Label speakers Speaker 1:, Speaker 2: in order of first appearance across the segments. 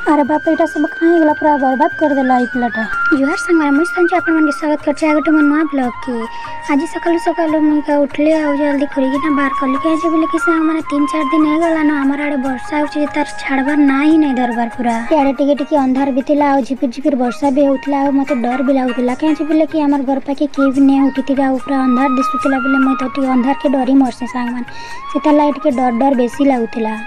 Speaker 1: अरे बाप एटा सब कहाँ गला पूरा बर्बाद कर देला ई पिलाटा।
Speaker 2: जुहार संगवार मुझ संजू आपण मन के स्वागत करछे आगटे मन नुआ ब्लॉग के। आज सकाल सकाल मुई का उठले आ जल्दी करिके ना बाहर कली के जे बोले कि संग माने 3-4 दिन हे गला ना हमर आड़े वर्षा होची तार छाड़बार नाही नै दरबार पूरा याडे टिके टिके अंधार बितिला आ झिपिर झिपिर वर्षा भी होतला आ मते डर भी लागुतला के जे बोले कि हमर घर पाके के भी नै उठितिरा ऊपर अंधार दिसुतला बोले मैं तो टिके अंधार के डरी मरसे संग मान सेता लाइट के डर डर बेसी लागुतला।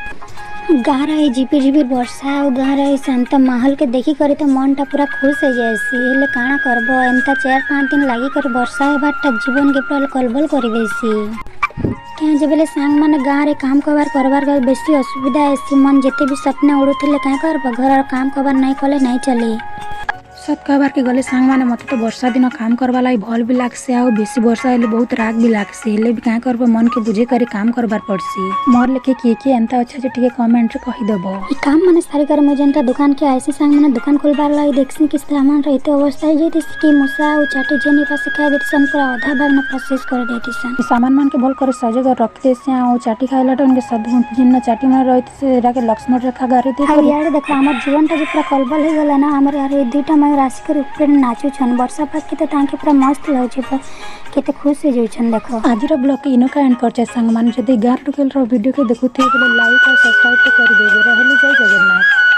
Speaker 2: गाँव झिपिर झिपिर वर्षा और गाँव शांत माहौल के देखी कर तो मन टा पूरा खुश हो जाएसी हेले काଣା करब एंता 4-5 दिन लगी कर वर्षा होबाटा जीवन के पूरा कलबल कर देसी क्या जे बेले सांग माने गाँव रे काम करबार बेसी असुविधा है मन जेते भी सपना उड़ुथिले क्या करब घर काम करबार नहीं कले नहीं चले
Speaker 1: सत कहबार के गले सांग माने मते तो वर्षा दिन काम करबा लाई भल भी लागसे आ बेसी वर्षा हेले बहुत राग भी लागसे हेले भी क्या करब मन के बुझे करे काम करबार पड़सी मोर लेके किए एंता अच्छा जे टिके कमेंट रे कहि देबो ई काम माने सारी कर मु जनता दुकान के आइसी सांग माने दुकान खोलबार लाई देखसी कि सामान रहते अवस्था जेती कि मुसा और चाटी जेनी पास का बेसन पूरा आधा भाग न प्रोसेस कर देती सन सामान मान के भल करे सजे कर रख दे से आ चाटी खाइला टन के सब जिन चाटी में रहते से एरा के लक्ष्मण रेखा गारी दे और यार देखो हमर जीवन टा जे पूरा कलबल हो गला ना हमर यार दुईटा मैं राशि कर ऊपर नाचू छन वर्षा पाक के ताके पूरा मस्त लाउछ पर केते खुश हो जाउछन देखो आजिर ब्लॉग के इनो का एंड करचे संग मान जदी गार टुकेल रो वीडियो के देखुथे बोले लाइक और सब्सक्राइब कर देबे रहली जय जगन्नाथ।